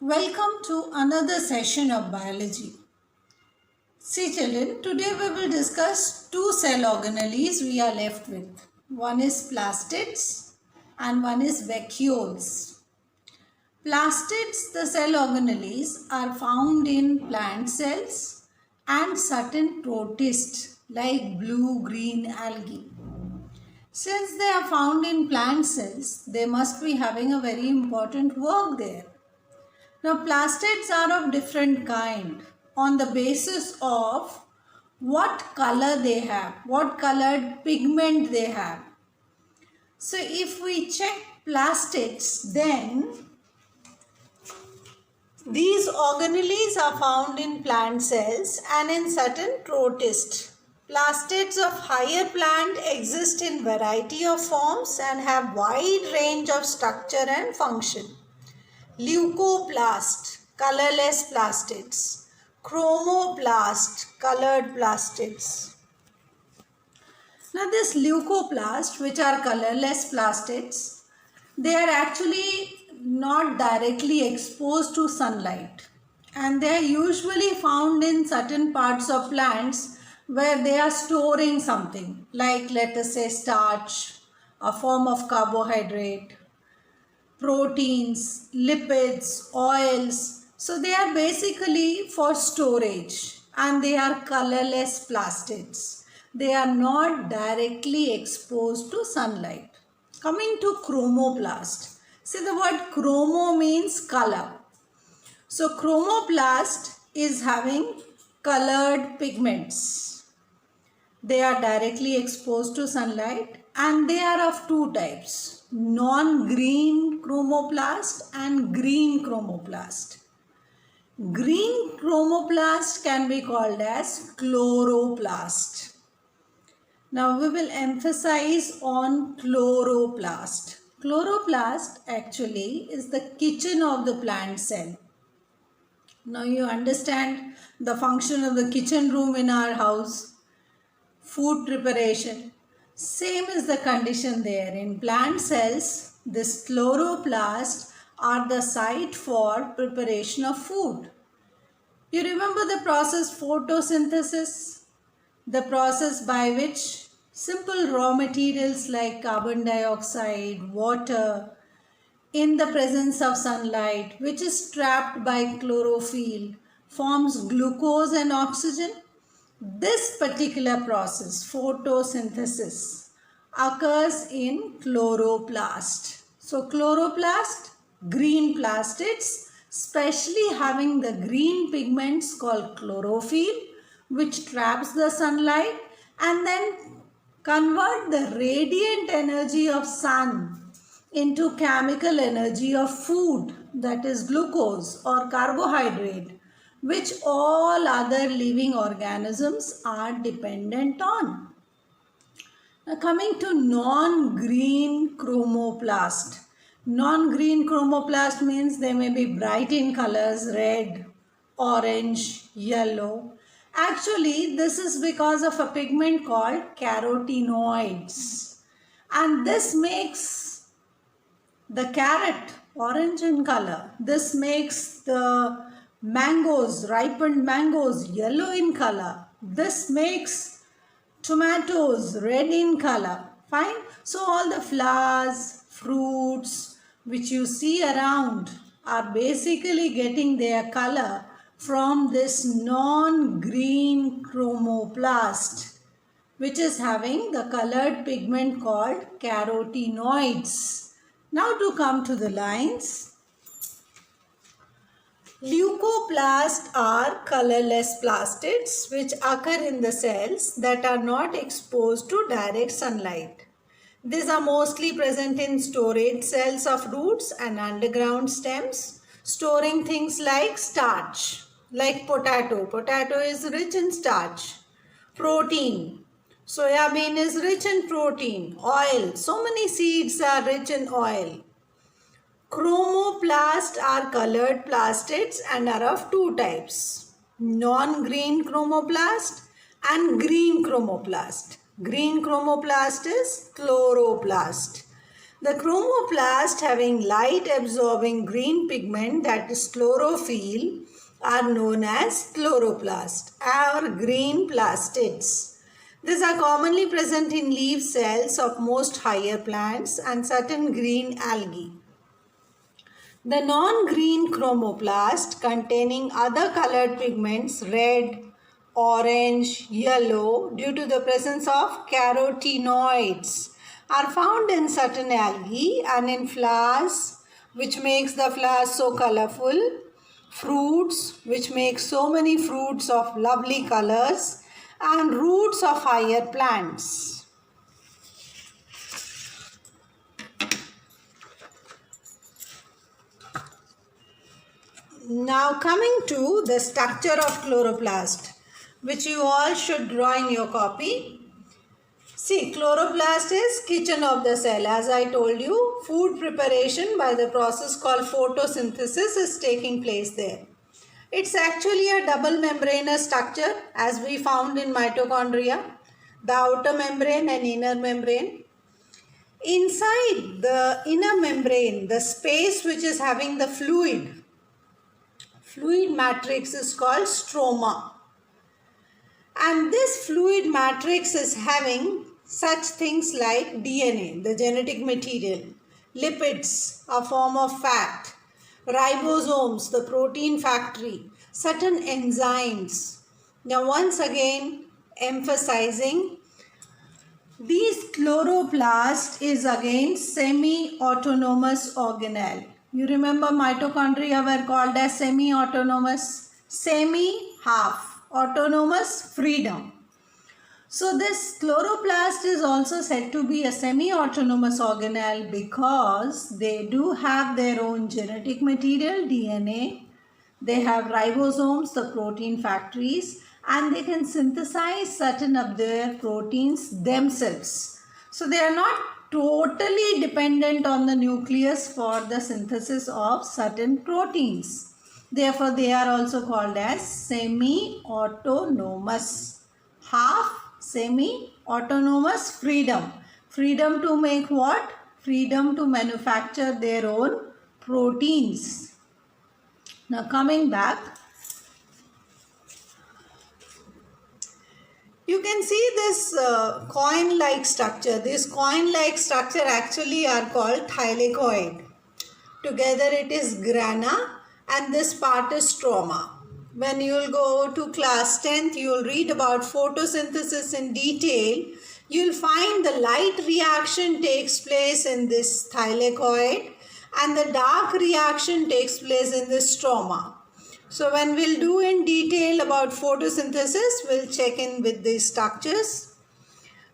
Welcome to another session of biology. See children, today we will discuss two cell organelles we are left with. One is plastids and one is vacuoles. Plastids, the cell organelles, are found in plant cells and certain protists like blue-green algae. Since they are found in plant cells, they must be having a very important work there. Now plastids are of different kind on the basis of what color they have, what colored pigment they have. So if we check plastids, then these organelles are found in plant cells and in certain protists. Plastids of higher plant exist in variety of forms and have wide range of structure and function. Leucoplast, colorless plastids. Chromoplast, colored plastids. Now this leucoplast, which are colorless plastids, they are actually not directly exposed to sunlight, and they are usually found in certain parts of plants where they are storing something like, let us say, starch, a form of carbohydrate, proteins, lipids, oils. So they are basically for storage and they are colorless plastids. They are not directly exposed to sunlight. Coming to chromoplast. See, the word chromo means color. So chromoplast is having colored pigments. They are directly exposed to sunlight and they are of two types, non-green chromoplast and green chromoplast. Green chromoplast can be called as chloroplast. Now we will emphasize on chloroplast. Chloroplast actually is the kitchen of the plant cell. Now you understand the function of the kitchen room in our house. Food preparation. Same is the condition there. In plant cells, this chloroplast are the site for preparation of food. You remember the process photosynthesis? The process by which simple raw materials like carbon dioxide, water, in the presence of sunlight, which is trapped by chlorophyll, forms glucose and oxygen. This particular process, photosynthesis, occurs in chloroplast. So chloroplast, green plastids, especially having the green pigments called chlorophyll, which traps the sunlight and then convert the radiant energy of sun into chemical energy of food, that is glucose or carbohydrate, which all other living organisms are dependent on. Now coming to non-green chromoplast. Non-green chromoplast means they may be bright in colors, red, orange, yellow. Actually, this is because of a pigment called carotenoids. And this makes the carrot orange in color. This makes the mangoes, ripened mangoes, yellow in color. This makes tomatoes red in color. Fine. So all the flowers, fruits which you see around are basically getting their color from this non-green chromoplast, which is having the colored pigment called carotenoids. Now to come to the lines. Leucoplasts are colorless plastids which occur in the cells that are not exposed to direct sunlight. These are mostly present in storage cells of roots and underground stems, storing things like starch, like potato. Potato is rich in starch. Protein. Soya bean is rich in protein. Oil. So many seeds are rich in oil. Chromoplasts are colored plastids and are of two types. Non-green chromoplast and green chromoplast. Green chromoplast is chloroplast. The chromoplast having light absorbing green pigment, that is chlorophyll, are known as chloroplast or green plastids. These are commonly present in leaf cells of most higher plants and certain green algae. The non-green chromoplast containing other colored pigments, red, orange, yellow, due to the presence of carotenoids, are found in certain algae and in flowers, which makes the flowers so colorful, fruits, which make so many fruits of lovely colors, and roots of higher plants. Now coming to the structure of chloroplast, which you all should draw in your copy. See, chloroplast is kitchen of the cell. As I told you, food preparation by the process called photosynthesis is taking place there. It's actually a double membranous structure as we found in mitochondria, the outer membrane and inner membrane. Inside the inner membrane, the space which is having the fluid matrix is called stroma. And this fluid matrix is having such things like DNA, the genetic material, lipids, a form of fat, ribosomes, the protein factory, certain enzymes. Now once again emphasizing, these chloroplast is again semi-autonomous organelle. You remember mitochondria were called as semi-autonomous, semi-half, autonomous, freedom. So this chloroplast is also said to be a semi-autonomous organelle because they do have their own genetic material, DNA. They have ribosomes, the protein factories, and they can synthesize certain of their proteins themselves. So they are not totally dependent on the nucleus for the synthesis of certain proteins. Therefore, they are also called as semi-autonomous. Half semi-autonomous freedom. Freedom to make what? Freedom to manufacture their own proteins. Now coming back, you can see this coin-like structure. This coin-like structure actually are called thylakoid. Together it is grana and this part is stroma. When you will go to class 10th, you will read about photosynthesis in detail. You will find the light reaction takes place in this thylakoid and the dark reaction takes place in this stroma. So when we'll do in detail about photosynthesis, we'll check in with these structures.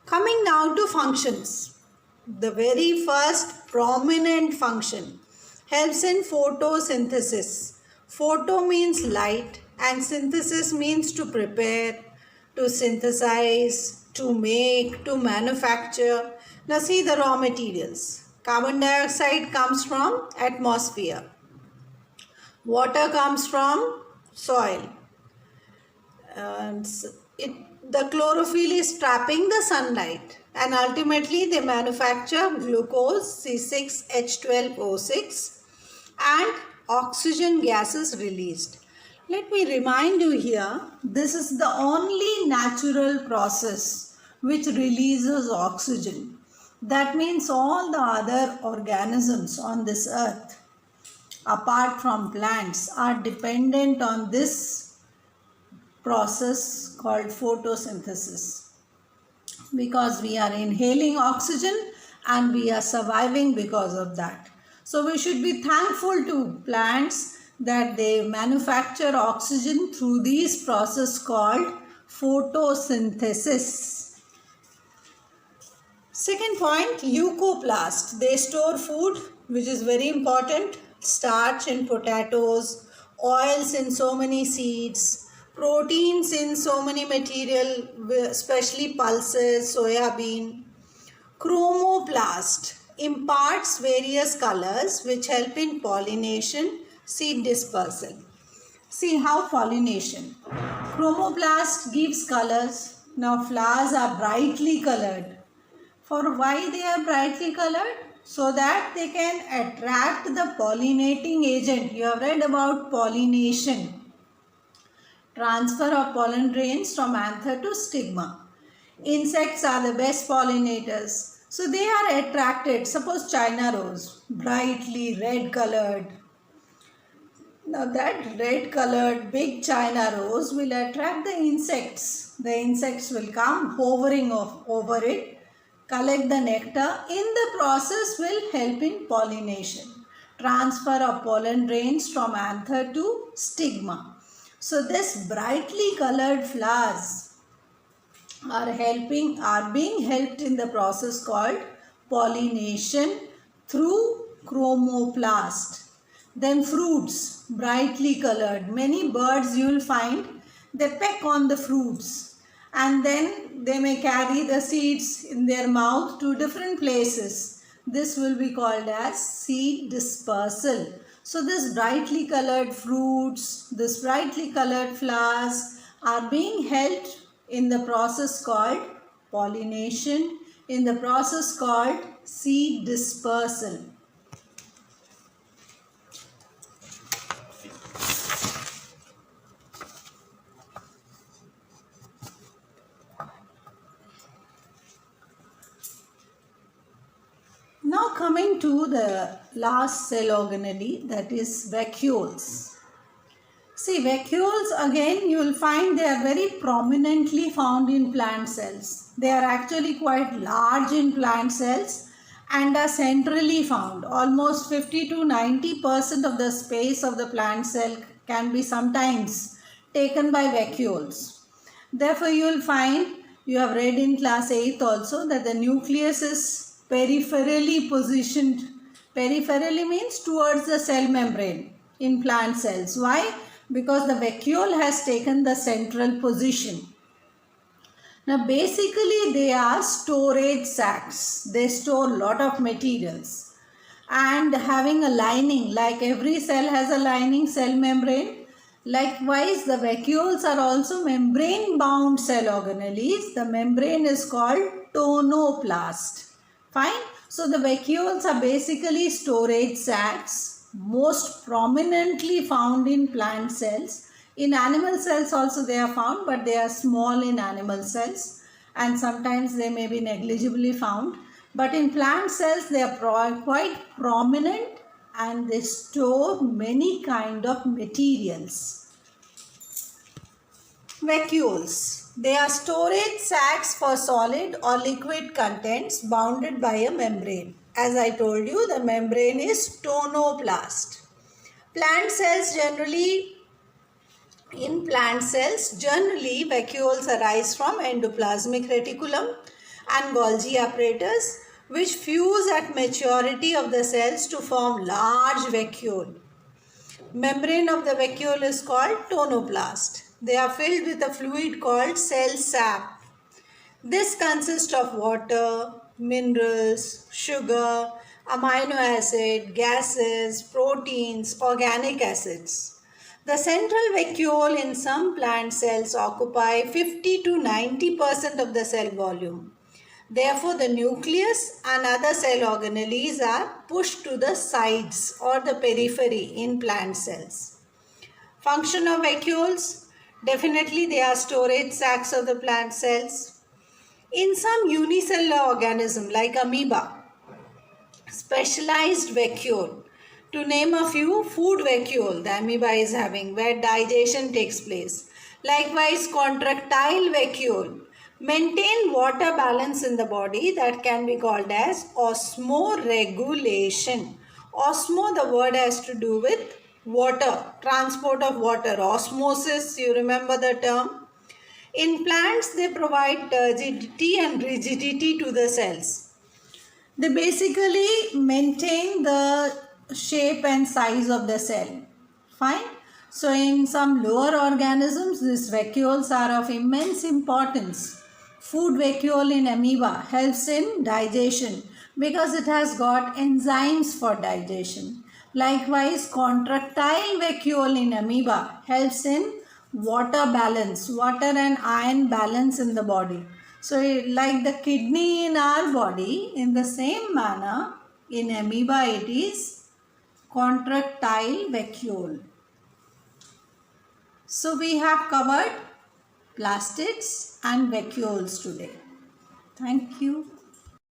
Coming now to functions. The very first prominent function helps in photosynthesis. Photo means light and synthesis means to prepare, to synthesize, to make, to manufacture. Now see the raw materials. Carbon dioxide comes from atmosphere. Water comes from soil. The chlorophyll is trapping the sunlight and ultimately they manufacture glucose C6H12O6 and oxygen gas is released. Let me remind you here, this is the only natural process which releases oxygen. That means all the other organisms on this earth, apart from plants, are dependent on this process called photosynthesis. Because we are inhaling oxygen and we are surviving because of that. So we should be thankful to plants that they manufacture oxygen through this process called photosynthesis. Second point, leucoplast. They store food, which is very important. Starch in potatoes, oils in so many seeds, proteins in so many material, especially pulses, soya bean. Chromoplast imparts various colors which help in pollination, seed dispersal. See how pollination. Chromoplast gives colors. Now flowers are brightly colored. For why they are brightly colored? so that they can attract the pollinating agent. You have read about pollination, transfer of pollen grains from anther to stigma. Insects are the best pollinators. So they are attracted. Suppose China rose, brightly red colored. Now that red colored big China rose will attract the insects. The insects will come hovering over it, collect the nectar. In the process will help in pollination. Transfer of pollen grains from anther to stigma. So this brightly colored flowers are being helped in the process called pollination through chromoplast. Then fruits, brightly colored. Many birds you will find they peck on the fruits and then they may carry the seeds in their mouth to different places. This will be called as seed dispersal. So this brightly colored fruits, this brightly colored flowers are being helped in the process called pollination, in the process called seed dispersal. Now coming to the last cell organelle, that is vacuoles. See, vacuoles again you will find they are very prominently found in plant cells. They are actually quite large in plant cells and are centrally found. Almost 50 to 90% of the space of the plant cell can be sometimes taken by vacuoles. Therefore, you will find, you have read in class 8th also, that the nucleus is peripherally positioned. Peripherally means towards the cell membrane in plant cells. Why? Because the vacuole has taken the central position. Now basically they are storage sacs. They store a lot of materials and having a lining, like every cell has a lining, cell membrane. Likewise, the vacuoles are also membrane bound cell organelles. The membrane is called tonoplast. Fine. So the vacuoles are basically storage sacs, most prominently found in plant cells. In animal cells also they are found, but they are small in animal cells and sometimes they may be negligibly found. But in plant cells they are quite prominent and they store many kind of materials. Vacuoles. They are storage sacs for solid or liquid contents bounded by a membrane. As I told you, the membrane is tonoplast. In plant cells, generally vacuoles arise from endoplasmic reticulum and Golgi apparatus, which fuse at maturity of the cells to form large vacuole. Membrane of the vacuole is called tonoplast. They are filled with a fluid called cell sap. This consists of water, minerals, sugar, amino acid, gases, proteins, organic acids. The central vacuole in some plant cells occupy 50 to 90% of the cell volume. Therefore, the nucleus and other cell organelles are pushed to the sides or the periphery in plant cells. Function of vacuoles. Definitely they are storage sacs of the plant cells. In some unicellular organism like amoeba, specialized vacuole. To name a few, food vacuole the amoeba is having where digestion takes place. Likewise, contractile vacuole maintain water balance in the body, that can be called as osmoregulation. Osmo, the word has to do with water, transport of water. Osmosis, you remember the term. In plants, they provide turgidity and rigidity to the cells. They basically maintain the shape and size of the cell. Fine. So in some lower organisms, these vacuoles are of immense importance. Food vacuole in amoeba helps in digestion because it has got enzymes for digestion. Likewise, contractile vacuole in amoeba helps in water balance, water and iron balance in the body. So like the kidney in our body, in the same manner, In amoeba it is contractile vacuole. So we have covered plastids and vacuoles today. Thank you.